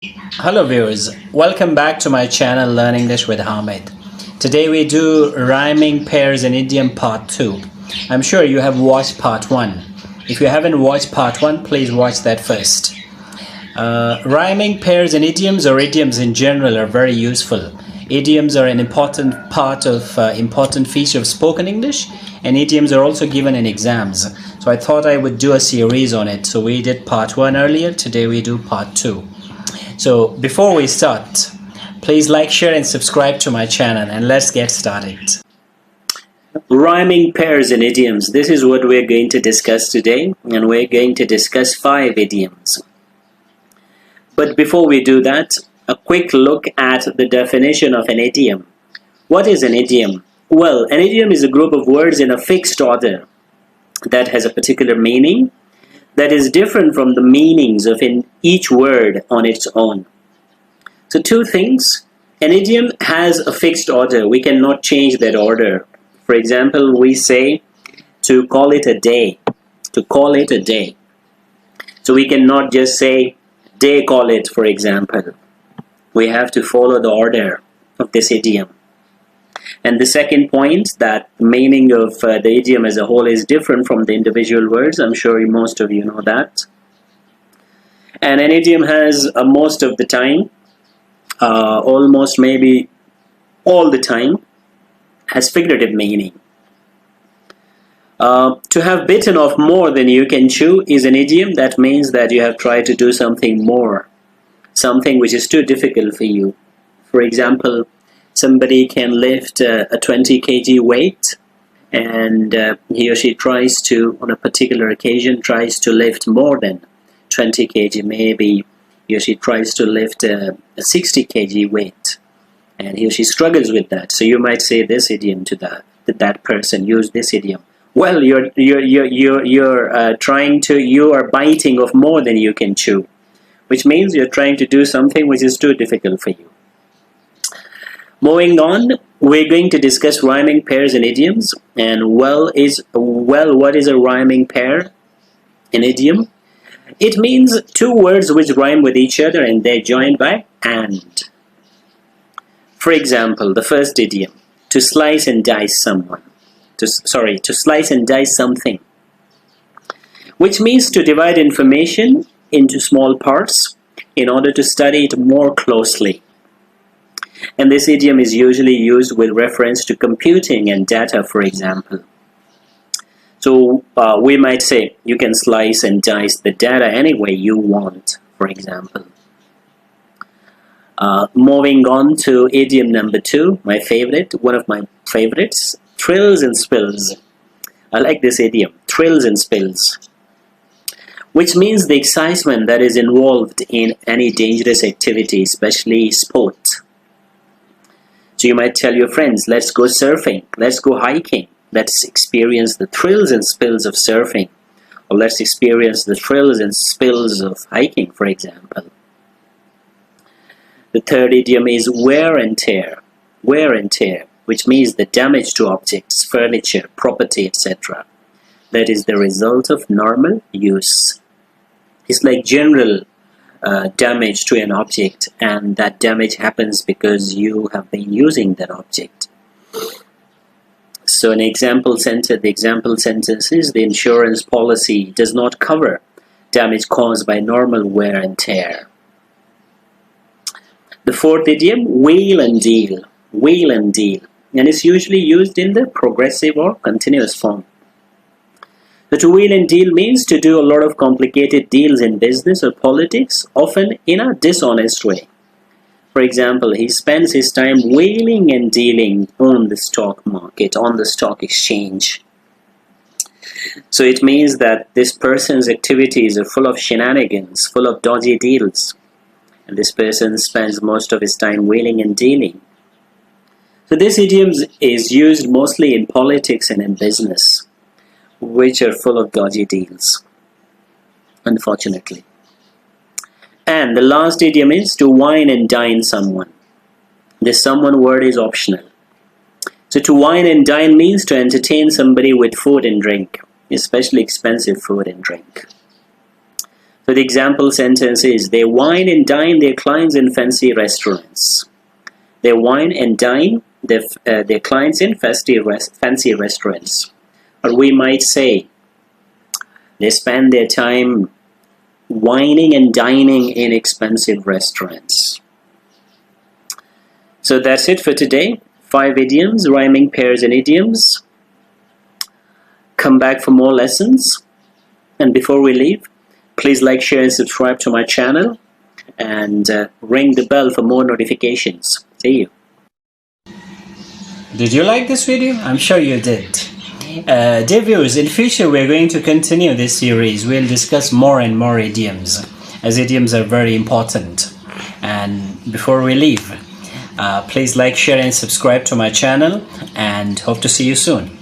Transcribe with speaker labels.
Speaker 1: Hello viewers, welcome back to my channel Learn English with Hamid. Today we do rhyming pairs and idiom part 2. I'm sure you have watched part 1. If you haven't watched part 1, please watch that first. Rhyming pairs and idioms or idioms in general are very useful. Idioms are an important feature of spoken English, and idioms are also given in exams. So I thought I would do a series on it. So we did part 1 earlier, today we do part 2. So before we start, please like, share and subscribe to my channel, and let's get started. Rhyming pairs and idioms. This is what we're going to discuss today, and we're going to discuss 5 idioms. But before we do that, a quick look at the definition of an idiom. What is an idiom? Well, an idiom is a group of words in a fixed order that has a particular meaning that is different from the meanings of each word on its own. So two things. An idiom has a fixed order. We cannot change that order. For example, we say to call it a day. To call it a day. So we cannot just say day call it, for example. We have to follow the order of this idiom. And the second point, that the meaning of the idiom as a whole is different from the individual words. I'm sure most of you know that. And an idiom has most of the time, almost maybe all the time, has figurative meaning. To have bitten off more than you can chew is an idiom. That means that you have tried to do something more, something which is too difficult for you. For example, somebody can lift a 20 kg weight, and he or she tries to, on a particular occasion, tries to lift more than 20 kg. Maybe he or she tries to lift a 60 kg weight, and he or she struggles with that. So you might say this idiom to that person. Use this idiom. Well, you are biting off more than you can chew, which means you're trying to do something which is too difficult for you. Moving on, we're going to discuss rhyming pairs and idioms. And what is a rhyming pair? An idiom? It means two words which rhyme with each other and they're joined by and. For example, the first idiom, to slice and dice someone. To slice and dice something, which means to divide information into small parts in order to study it more closely. And this idiom is usually used with reference to computing and data, for example. So we might say you can slice and dice the data any way you want, for example. Moving on to idiom number 2, one of my favorites, thrills and spills. I like this idiom, thrills and spills, which means the excitement that is involved in any dangerous activity, especially sport. So you might tell your friends, let's go surfing, let's go hiking, let's experience the thrills and spills of surfing, or let's experience the thrills and spills of hiking, for example. The third idiom is wear and tear, which means the damage to objects, furniture, property, etc. that is the result of normal use. It's like general damage to an object, and that damage happens because you have been using that object. So the example sentence is the insurance policy does not cover damage caused by normal wear and tear. The fourth idiom, wheel and deal, and it's usually used in the progressive or continuous form. So to wheel and deal means to do a lot of complicated deals in business or politics, often in a dishonest way. For example, he spends his time wheeling and dealing on the stock market, on the stock exchange. So it means that this person's activities are full of shenanigans, full of dodgy deals. And this person spends most of his time wheeling and dealing. So this idiom is used mostly in politics and in business, which are full of dodgy deals, unfortunately. And the last idiom is to wine and dine someone. This someone word is optional. So to wine and dine means to entertain somebody with food and drink, especially expensive food and drink. So the example sentence is, they wine and dine their clients in fancy restaurants. They wine and dine their clients in fancy restaurants. Or we might say, they spend their time wining and dining in expensive restaurants. So that's it for today. 5 idioms, rhyming pairs and idioms. Come back for more lessons. And before we leave, please like, share and subscribe to my channel. And ring the bell for more notifications. See you. Did you like this video? I'm sure you did. Dear viewers, in future we're going to continue this series. We'll discuss more and more idioms, as idioms are very important. And before we leave, please like, share and subscribe to my channel, and hope to see you soon.